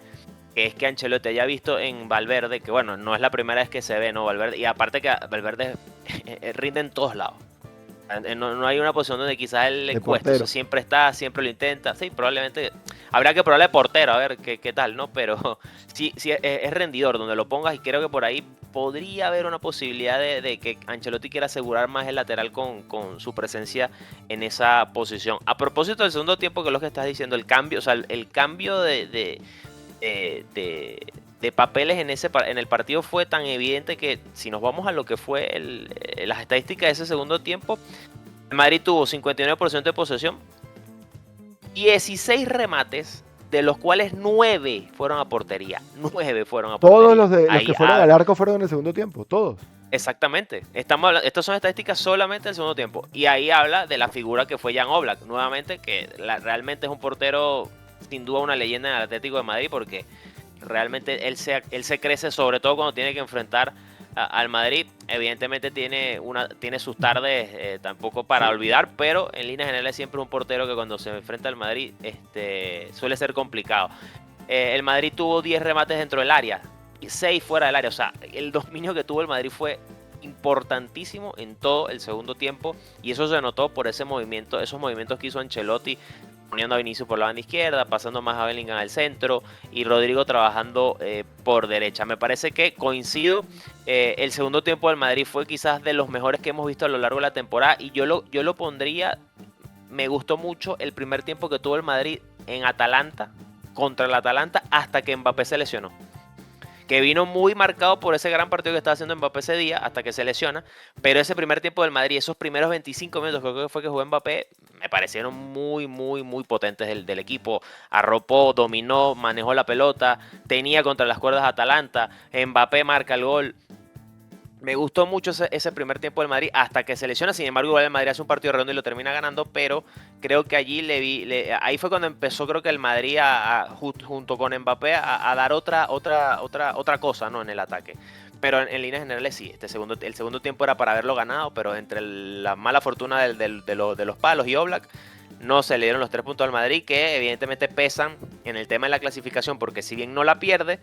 que es que Ancelotti haya visto en Valverde, que bueno, no es la primera vez que se ve, ¿no?, Valverde, y aparte que Valverde rinde en todos lados. No hay una posición donde quizás él le De cueste, o sea, portero. siempre está, siempre lo intenta. Sí, probablemente habría que probarle portero, a ver qué tal, ¿no? Pero sí, es rendidor donde lo pongas y creo que por ahí podría haber una posibilidad de que Ancelotti quiera asegurar más el lateral con su presencia en esa posición. A propósito del segundo tiempo, que es lo que estás diciendo, el cambio, o sea, el cambio de papeles en el partido fue tan evidente que si nos vamos a lo que fue las estadísticas de ese segundo tiempo, el Madrid tuvo 59% de posesión, 16 remates, de los cuales 9 fueron a portería. 9 fueron a portería. Todos los Ahí, que fueron al arco fueron en el segundo tiempo, todos. exactamente. Estas son estadísticas solamente del segundo tiempo. Y ahí habla de la figura que fue Jan Oblak, nuevamente, que realmente es un portero, sin duda una leyenda en el Atlético de Madrid, porque realmente él se crece, sobre todo cuando tiene que enfrentar al Madrid. Evidentemente tiene sus tardes, tampoco para olvidar, pero en líneas generales siempre un portero que cuando se enfrenta al Madrid suele ser complicado. El Madrid tuvo 10 remates dentro del área y 6 fuera del área. O sea, el dominio que tuvo el Madrid fue importantísimo en todo el segundo tiempo, y eso se notó por esos movimientos que hizo Ancelotti, poniendo a Vinicius por la banda izquierda, pasando más a Bellingham al centro y Rodrigo trabajando por derecha. Me parece que coincido, el segundo tiempo del Madrid fue quizás de los mejores que hemos visto a lo largo de la temporada, y yo lo pondría, me gustó mucho el primer tiempo que tuvo el Madrid en Atalanta, contra el Atalanta, hasta que Mbappé se lesionó, que vino muy marcado por ese gran partido que estaba haciendo Mbappé ese día, hasta que se lesiona. Pero ese primer tiempo del Madrid, esos primeros 25 minutos, creo que fue que jugó Mbappé, me parecieron muy, muy, muy potentes del equipo. Arropó, dominó, manejó la pelota, tenía contra las cuerdas a Atalanta, Mbappé marca el gol. Me gustó mucho ese primer tiempo del Madrid hasta que se lesiona. Sin embargo, igual el Madrid hace un partido redondo y lo termina ganando, pero creo que allí ahí fue cuando empezó, creo que el Madrid junto con Mbappé a dar otra cosa, ¿no?, en el ataque. Pero en líneas generales sí, el segundo tiempo era para haberlo ganado, pero entre la mala fortuna de los palos y Oblak, no se le dieron los 3 puntos al Madrid, que evidentemente pesan en el tema de la clasificación, porque si bien no la pierde,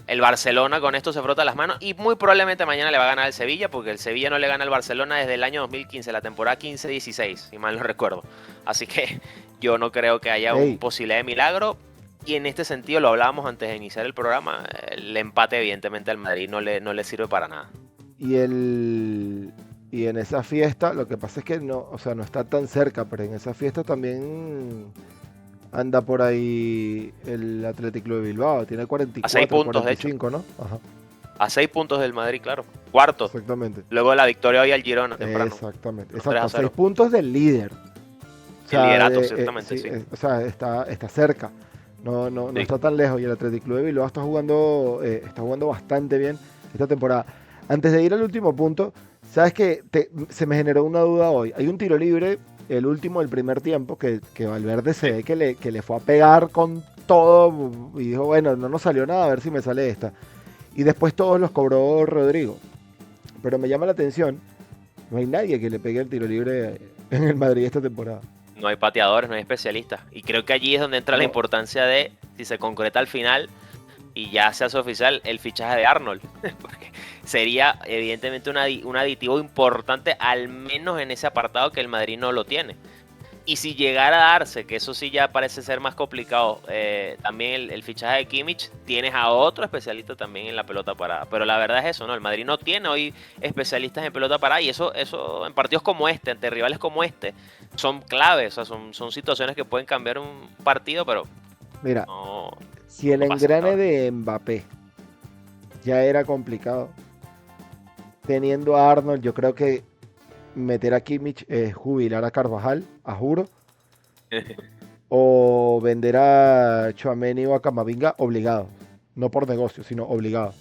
el Barcelona con esto se frota las manos y muy probablemente mañana le va a ganar el Sevilla, porque el Sevilla no le gana al Barcelona desde el año 2015, la temporada 15-16, si mal no recuerdo. Así que yo no creo que haya una posibilidad de milagro, y en este sentido, lo hablábamos antes de iniciar el programa, el empate evidentemente al Madrid no le sirve para nada. Y en esa fiesta, lo que pasa es que no, o sea, no está tan cerca, pero en esa fiesta también anda por ahí el Athletic Club de Bilbao, tiene 44, A 6 puntos, 45, ¿no? Ajá. A 6 puntos del Madrid, claro. Cuarto. Exactamente. Luego de la victoria hoy al Girona temprano. Exactamente. Exacto, 6 puntos del líder. O sea, el liderato, ciertamente, sí. O sea, está cerca. No Sí. está tan lejos. Y el Athletic Club de Bilbao está jugando bastante bien esta temporada. Antes de ir al último punto, ¿sabes qué? Se me generó una duda hoy. Hay un tiro libre, el último del primer tiempo, que Valverde se ve que le fue a pegar con todo y dijo, bueno, no nos salió nada, a ver si me sale esta. Y después todos los cobró Rodrigo. Pero me llama la atención, no hay nadie que le pegue el tiro libre en el Madrid esta temporada. No hay pateadores, no hay especialistas. Y creo que allí es donde entra la importancia de, si se concreta al final y ya se hace oficial, el fichaje de Arnold. Porque sería evidentemente un aditivo importante, al menos en ese apartado que el Madrid no lo tiene. Y si llegara a darse, que eso sí ya parece ser más complicado, también el fichaje de Kimmich, tienes a otro especialista también en la pelota parada. Pero la verdad es eso, ¿no? El Madrid no tiene hoy especialistas en pelota parada, y eso en partidos como este, ante rivales como este, son claves. O sea, son situaciones que pueden cambiar un partido, pero mira, no, si el no pasa engrane nada. de Mbappé ya era complicado, teniendo a Arnold, yo creo que meter a Kimmich es jubilar a Carvajal, a juro, o vender a Tchouaméni o a Camavinga obligado, no por negocio, sino obligado.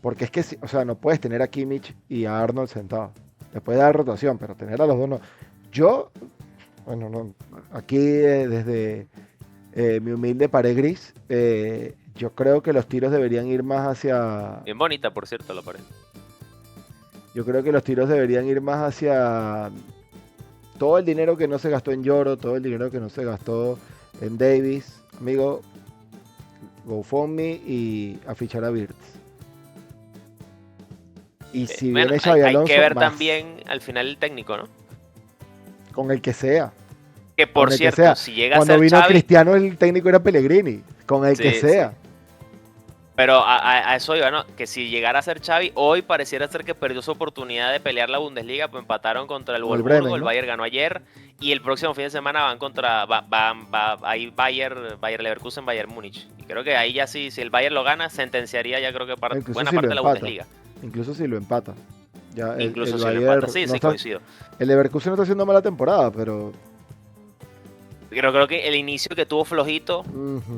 Porque es que, o sea, no puedes tener a Kimmich y a Arnold sentados. Le puedes dar rotación, pero tener a los dos no. Yo, bueno, no, aquí desde mi humilde pared gris, yo creo que los tiros deberían ir más hacia... Bien bonita, por cierto, la pared. Yo creo que los tiros deberían ir más hacia todo el dinero que no se gastó en Lloro, todo el dinero que no se gastó en Davis, amigo, GoFundMe y a fichar a Wirtz. Y si Bueno, viene Xabi hay Alonso, que ver más, también al final el técnico, ¿no? con el que sea. Que por Con el que cierto, sea. si llega a Cuando ser vino Xavi, Cristiano, el técnico era Pellegrini, con el que sí, sea. sí. Pero a eso iba, ¿no? Que si llegara a ser Xavi, hoy pareciera ser que perdió su oportunidad de pelear la Bundesliga, pues empataron contra el Con el Wolfsburgo, Bremen, el ¿no? Bayern ganó ayer, y el próximo fin de semana van contra, ahí Bayer Leverkusen, Bayern Múnich. Y creo que ahí ya sí, si el Bayern lo gana, sentenciaría ya creo que Incluso buena si lo parte de la empata. Bundesliga. Incluso si lo empata. Ya Incluso el si lo Bayern empata, sí, no sí, está, coincido. el Leverkusen no está haciendo mala temporada, pero Pero creo que el inicio que tuvo flojito,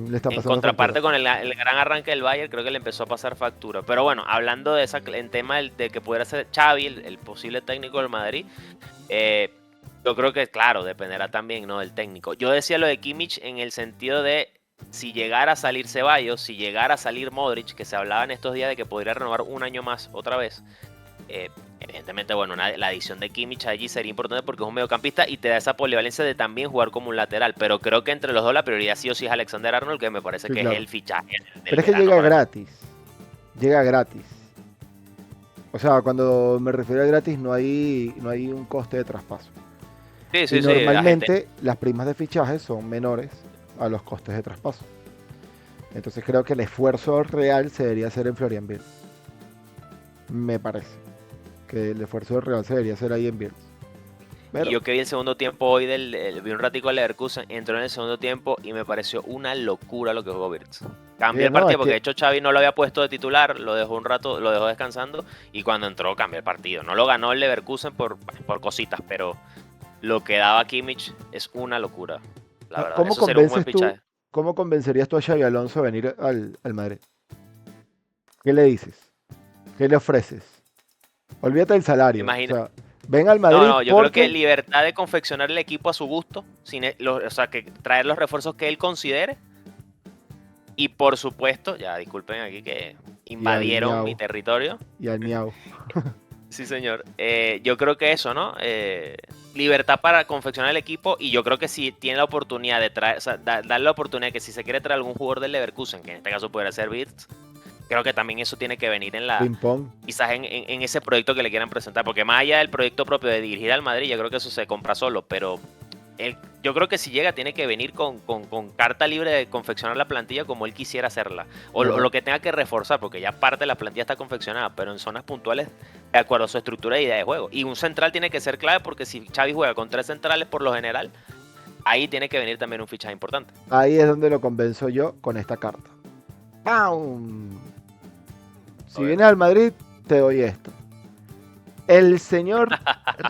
le está en pasando contraparte factura. con el gran arranque del Bayern, creo que le empezó a pasar factura. Pero bueno, hablando de en tema de que pudiera ser Xavi, el posible técnico del Madrid, yo creo que, claro, dependerá también, ¿no?, del técnico. Yo decía lo de Kimmich en el sentido de si llegara a salir Ceballos, si llegara a salir Modric, que se hablaba en estos días de que podría renovar un año más otra vez, evidentemente, bueno, la adición de Kimmich allí sería importante porque es un mediocampista y te da esa polivalencia de también jugar como un lateral. Pero creo que entre los dos la prioridad sí o sí es Alexander Arnold, que me parece Sí, que es claro. el fichaje del Pero es que verano llega para mí. gratis. Llega gratis. O sea, cuando me refiero a gratis no hay un coste de traspaso. Sí, Y sí, sí, la gente. normalmente las primas de fichaje son menores a los costes de traspaso. Entonces creo que el esfuerzo real se debería hacer en Florian Wirtz. Me parece que el esfuerzo real se debería hacer ahí en Wirtz. Y Pero, yo que vi el segundo tiempo hoy, vi un ratico al Leverkusen, entró en el segundo tiempo y me pareció una locura lo que jugó Wirtz. Cambió el no, es partido porque de que hecho Xavi no lo había puesto de titular, lo dejó un rato, lo dejó descansando y cuando entró cambió el partido. No lo ganó el Leverkusen por cositas, pero lo que daba Kimmich es una locura, la verdad. ¿cómo Eso sería un buen convences tú, fichaje. cómo convencerías tú a Xavi Alonso a venir al Madrid? ¿Qué le dices? ¿Qué le ofreces? Olvídate del salario. O Imagina. sea, ven al No, Madrid no, yo creo que porque libertad de confeccionar el equipo a su gusto, o sea, que traer los refuerzos que él considere. Y por supuesto, ya disculpen aquí que y al invadieron mi Miau, territorio. y al Miau. Sí, señor. Yo creo que eso, ¿no? Libertad para confeccionar el equipo y yo creo que si tiene la oportunidad de traer, o sea, darle la oportunidad que si se quiere traer algún jugador del Leverkusen, que en este caso podría ser Wirtz, creo que también eso tiene que venir Ping pong. quizás en ese proyecto que le quieran presentar, porque más allá del proyecto propio de dirigir al Madrid, yo creo que eso se compra solo, pero yo creo que si llega tiene que venir con carta libre de confeccionar la plantilla como él quisiera hacerla, o No, lo que tenga que reforzar, porque ya parte de la plantilla está confeccionada, pero en zonas puntuales de acuerdo a su estructura e idea de juego. Y un central tiene que ser clave porque si Xavi juega con 3 centrales por lo general, ahí tiene que venir también un fichaje importante. ahí es donde lo convenzo yo con esta carta. ¡Pam! A Si ver. vienes al Madrid, te doy esto. El señor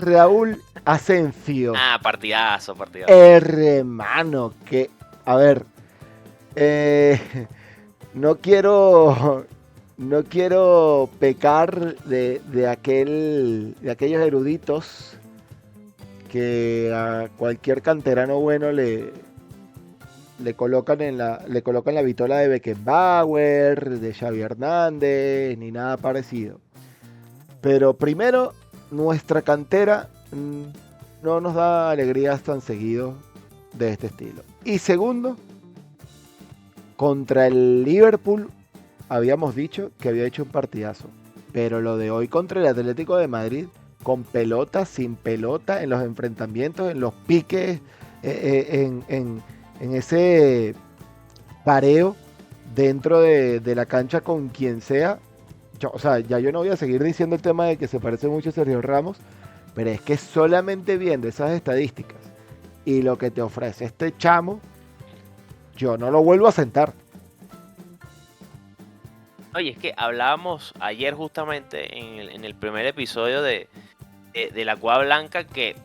Raúl Asensio. Partidazo, partidazo. Hermano, que, a ver, no quiero, no quiero pecar de aquellos eruditos que a cualquier canterano bueno le colocan la vitola de Beckenbauer, de Xavi Hernández, ni nada parecido. Pero primero, nuestra cantera no nos da alegrías tan seguido de este estilo. Y segundo, contra el Liverpool habíamos dicho que había hecho un partidazo. Pero lo de hoy contra el Atlético de Madrid, con pelota, sin pelota, en los enfrentamientos, en los piques, en ese pareo dentro de la cancha con quien sea. O sea, ya yo no voy a seguir diciendo el tema de que se parece mucho a Sergio Ramos, pero es que solamente viendo esas estadísticas y lo que te ofrece este chamo, yo no lo vuelvo a sentar. Oye, es que hablábamos ayer justamente en el primer episodio de la Cueva Blanca que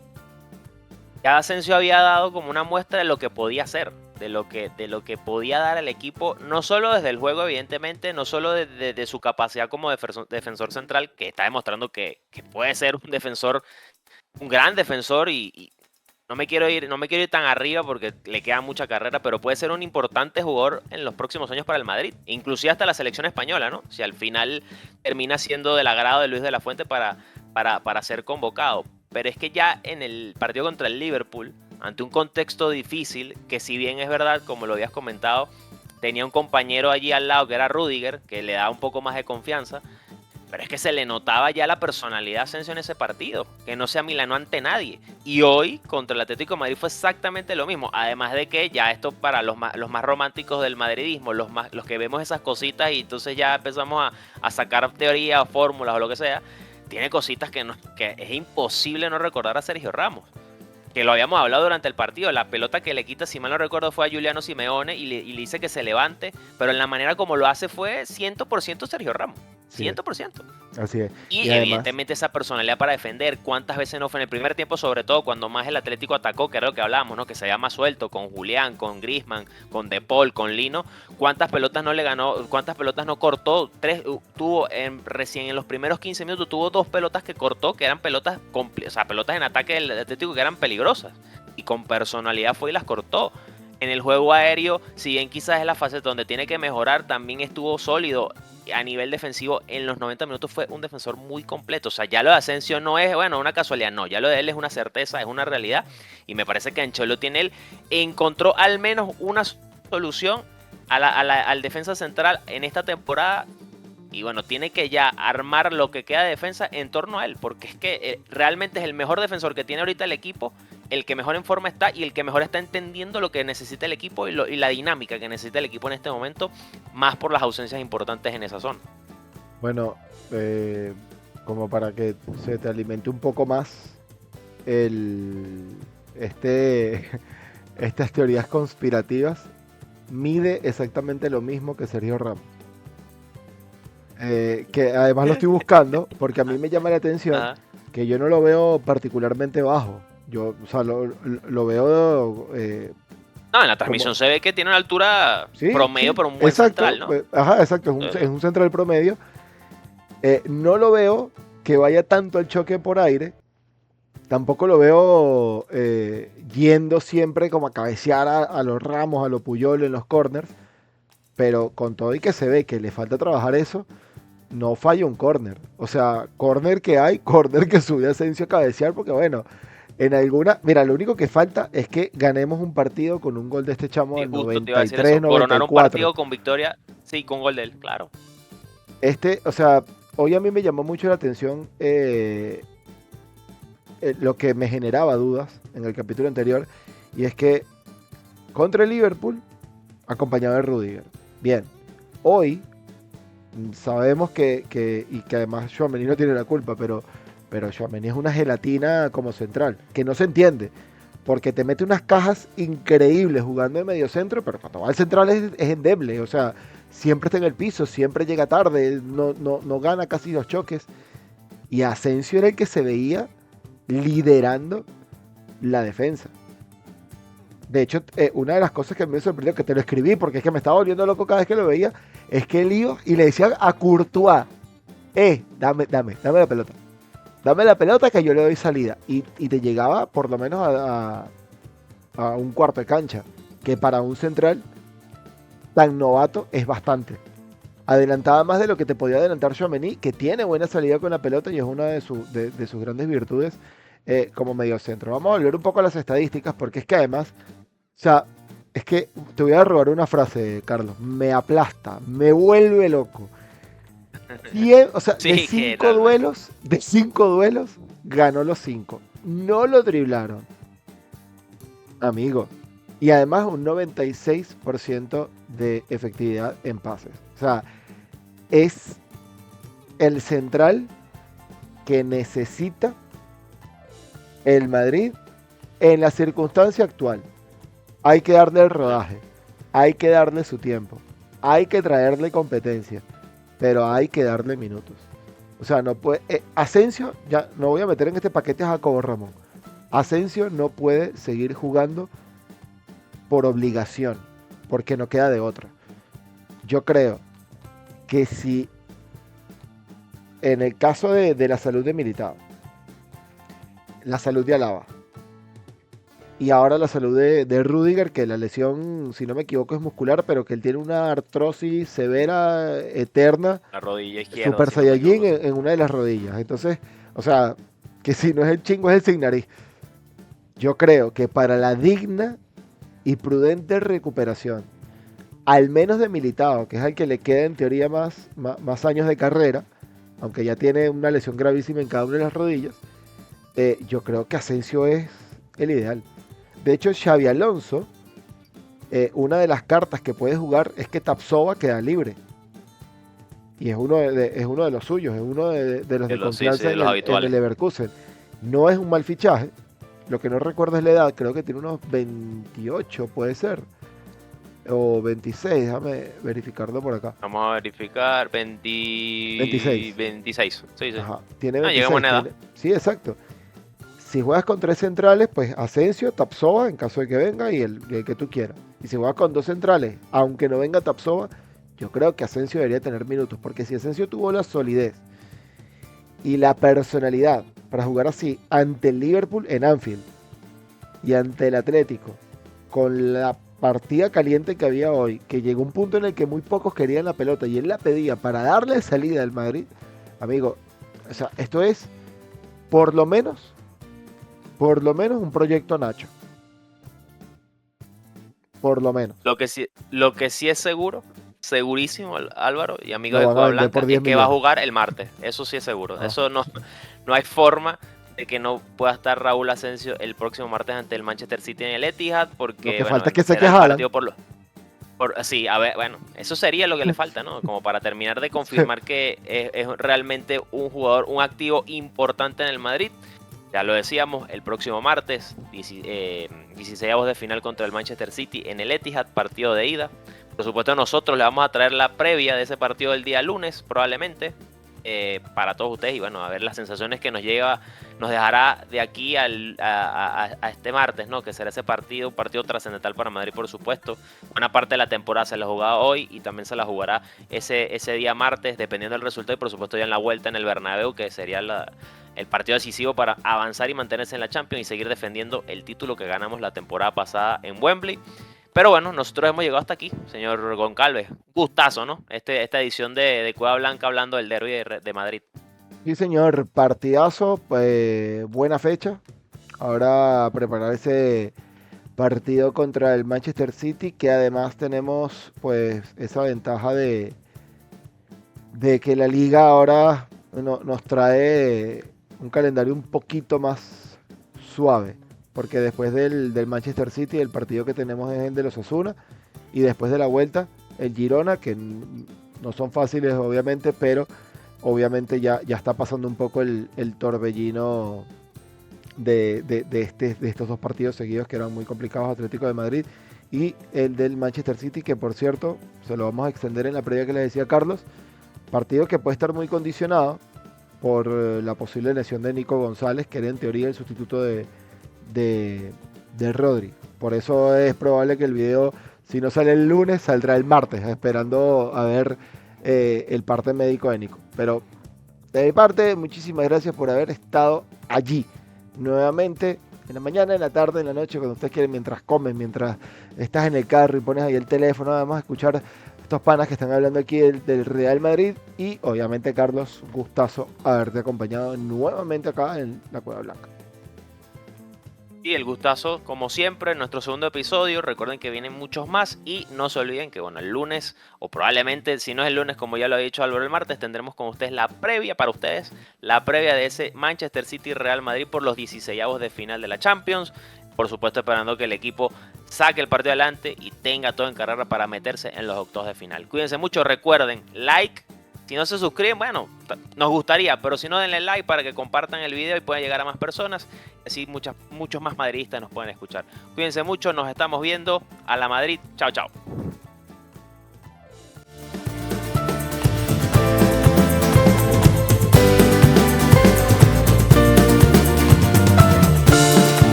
ya Asensio había dado como una muestra de lo que podía hacer, de lo que podía dar al equipo, no solo desde el juego, evidentemente, no solo de su capacidad como defensor central, que está demostrando que puede ser un defensor, un gran defensor, y no me quiero ir tan arriba porque le queda mucha carrera, pero puede ser un importante jugador en los próximos años para el Madrid, inclusive hasta la selección española, ¿no? Si al final termina siendo del agrado de Luis de la Fuente para ser convocado. Pero es que ya en el partido contra el Liverpool, ante un contexto difícil, que si bien es verdad, como lo habías comentado, tenía un compañero allí al lado que era Rudiger, que le daba un poco más de confianza, pero es que se le notaba ya la personalidad de Asensio en ese partido, que no se amilanó ante nadie. Y hoy, contra el Atlético de Madrid, fue exactamente lo mismo. Además de que ya esto para los más románticos del madridismo, los que vemos esas cositas y entonces ya empezamos a sacar teorías o fórmulas o lo que sea, tiene cositas que es imposible no recordar a Sergio Ramos. Que lo habíamos hablado durante el partido, la pelota que le quita, si mal no recuerdo, fue a Giuliano Simeone y le dice que se levante, pero en la manera como lo hace fue 100% Sergio Ramos, Sí, 100%. así es. Y Y además, evidentemente esa personalidad para defender, cuántas veces no fue en el primer tiempo, sobre todo cuando más el Atlético atacó, que era lo que hablábamos, ¿no? Que se veía más suelto con Julián, con Griezmann, con De Paul, con Lino, cuántas pelotas no le ganó, cuántas pelotas no cortó, tuvo recién en los primeros 15 minutos tuvo 2 pelotas que cortó, que eran pelotas, o sea, pelotas en ataque del Atlético que eran peligrosas, y con personalidad fue y las cortó. en el juego aéreo, si bien quizás es la faceta donde tiene que mejorar, también estuvo sólido a nivel defensivo. En los 90 minutos fue un defensor muy completo. O sea, ya lo de Asensio no es, bueno, una casualidad, no, ya lo de él es una certeza, es una realidad. Y me parece que Ancelotti en él encontró al menos una solución al defensa central en esta temporada. Y bueno, tiene que ya armar lo que queda de defensa en torno a él, porque es que realmente es el mejor defensor que tiene ahorita el equipo, el que mejor en forma está y el que mejor está entendiendo lo que necesita el equipo y la dinámica que necesita el equipo en este momento, más por las ausencias importantes en esa zona. Bueno, como para que se te alimente un poco más el, este, estas teorías conspirativas, mide exactamente lo mismo que Sergio Ramos. Que además lo estoy buscando porque a mí me llama la atención Ajá. que yo no lo veo particularmente bajo. Yo, o sea, lo veo No, en la como... transmisión se ve que tiene una altura Sí, promedio sí, para un buen exacto. central, ¿no? Ajá, exacto, Sí, es un central promedio. No lo veo que vaya tanto al choque por aire. Tampoco lo veo yendo siempre como a cabecear a los Ramos, a los Puyol en los corners. Pero con todo y que se ve que le falta trabajar eso, no falla un corner. O sea, corner que hay, corner que sube a Asensio a cabecear, porque bueno, en alguna... Mira, lo único que falta es que ganemos un partido con un gol de este chamo y al justo te iba a decir eso, 93, coronar un 94. partido con victoria, sí, con gol de él, claro. O sea, hoy a mí me llamó mucho la atención lo que me generaba dudas en el capítulo anterior, y es que contra el Liverpool, acompañado de Rudiger. Bien, hoy sabemos y que además Tchouaméni no tiene la culpa, pero Tchouaméni es una gelatina como central, que no se entiende, porque te mete unas cajas increíbles jugando de medio centro, pero cuando va al central es endeble, o sea, siempre está en el piso, siempre llega tarde, no gana casi los choques, y Asensio era el que se veía liderando la defensa. De hecho, una de las cosas que a mí me sorprendió, que te lo escribí porque es que me estaba volviendo loco cada vez que lo veía, es que él iba y le decía a Courtois, dame la pelota. Dame la pelota que yo le doy salida. Y te llegaba por lo menos a un cuarto de cancha, que para un central tan novato es bastante. Adelantaba más de lo que te podía adelantar Tchouaméni, que tiene buena salida con la pelota y es una de sus grandes virtudes como mediocentro. Vamos a volver un poco a las estadísticas porque es que además, o sea, es que te voy a robar una frase, Carlos. Me aplasta, me vuelve loco. O sea, Sí, que realmente. de 5 duelos, ganó los 5. No lo driblaron, amigo. Y además un 96% de efectividad en pases. O sea, es el central que necesita el Madrid en la circunstancia actual. Hay que darle el rodaje, hay que darle su tiempo, hay que traerle competencia, pero hay que darle minutos. O sea, no puede. Asensio, ya no voy a meter en este paquete a Jacobo Ramón. Asensio no puede seguir jugando por obligación, porque no queda de otra. Yo creo que si en el caso de la salud de Militao, la salud de Alaba, y ahora la salud de Rudiger, que la lesión, si no me equivoco, es muscular, pero que él tiene una artrosis severa, eterna, La rodilla izquierda, Super si no me Saiyajin equivoco, sí. en una de las rodillas. Entonces, o sea, que si no es el chingo es el sin nariz. Yo creo que para la digna y prudente recuperación, al menos de Militao, que es al que le queda en teoría más años de carrera, aunque ya tiene una lesión gravísima en cada una de las rodillas, yo creo que Asensio es el ideal. De hecho, Xavi Alonso, una de las cartas que puede jugar es que Tapsova queda libre. Y es uno de los suyos, es uno de los de Sí, sí, confianza de los en el habituales. Leverkusen. No es un mal fichaje. Lo que no recuerdo es la edad, creo que tiene unos 28, puede ser. O 26, déjame verificarlo por acá. Vamos a verificar. 26. 26. Sí, sí. Ajá, tiene Ah, llegamos a 26. una edad. Sí, exacto. Si juegas con 3 centrales, pues Asensio, Tapsova, en caso de que venga, y el que tú quieras. Y si juegas con 2 centrales, aunque no venga Tapsova, yo creo que Asensio debería tener minutos. Porque si Asensio tuvo la solidez y la personalidad para jugar así ante el Liverpool en Anfield y ante el Atlético, con la partida caliente que había hoy, que llegó un punto en el que muy pocos querían la pelota y él la pedía para darle salida al Madrid, amigo, o sea, esto es por lo menos un proyecto Nacho, por lo menos. Lo que sí es seguro, segurísimo, Álvaro y amigos Lo de van a Cueva vender Blanca, por es 10 que va a millones. jugar el martes. Eso sí es seguro. Ah, Eso no hay forma de que no pueda estar Raúl Asensio el próximo martes ante el Manchester City en el Etihad, lo porque que bueno, falta es que será saque a el Haaland. partido sí, a ver, bueno, eso sería lo que le falta, ¿no? Como para terminar de confirmar que es realmente un jugador, un activo importante en el Madrid. Ya lo decíamos, el próximo martes, 16avos de final contra el Manchester City en el Etihad, partido de ida. Por supuesto, nosotros le vamos a traer la previa de ese partido del día lunes, probablemente, para todos ustedes. Y bueno, a ver las sensaciones que nos dejará de aquí a este martes, ¿no? Que será ese partido, un partido trascendental para Madrid, por supuesto. Buena parte de la temporada se la jugaba hoy y también se la jugará ese día martes, dependiendo del resultado. Y por supuesto, ya en la vuelta en el Bernabéu, que sería el partido decisivo para avanzar y mantenerse en la Champions y seguir defendiendo el título que ganamos la temporada pasada en Wembley. Pero bueno, nosotros hemos llegado hasta aquí, señor Goncalves. Gustazo, ¿no? Esta edición de Cueva Blanca hablando del derbi de Madrid. Sí, señor, partidazo, buena fecha. Ahora a preparar ese partido contra el Manchester City, que además tenemos pues esa ventaja de que la liga ahora nos trae un calendario un poquito más suave, porque después del Manchester City el partido que tenemos es el de los Osasuna y después de la vuelta el Girona, que no son fáciles obviamente, pero obviamente ya está pasando un poco el torbellino de estos dos partidos seguidos que eran muy complicados, Atlético de Madrid y el del Manchester City, que por cierto se lo vamos a extender en la previa que le decía Carlos, partido que puede estar muy condicionado por la posible lesión de Nico González, que era en teoría el sustituto de Rodri. Por eso es probable que el video, si no sale el lunes, saldrá el martes, esperando a ver el parte médico de Nico. Pero de mi parte, muchísimas gracias por haber estado allí. Nuevamente, en la mañana, en la tarde, en la noche, cuando ustedes quieren, mientras comen, mientras estás en el carro y pones ahí el teléfono, además escuchar estos panas que están hablando aquí del Real Madrid. Y obviamente, Carlos, gustazo haberte acompañado nuevamente acá en la Cueva Blanca. Y el gustazo, como siempre, en nuestro segundo episodio. Recuerden que vienen muchos más y no se olviden que, bueno, el lunes, o probablemente, si no es el lunes, como ya lo ha dicho Álvaro, el martes, tendremos con ustedes la previa para ustedes, la previa de ese Manchester City Real Madrid por los 16avos de final de la Champions. Por supuesto, esperando que el equipo saque el partido adelante y tenga todo en carrera para meterse en los octavos de final. Cuídense mucho, recuerden, like. Si no se suscriben, bueno, nos gustaría, pero si no, denle like para que compartan el video y puedan llegar a más personas. Así muchos más madridistas nos pueden escuchar. Cuídense mucho, nos estamos viendo. A la Madrid. Chao, chao.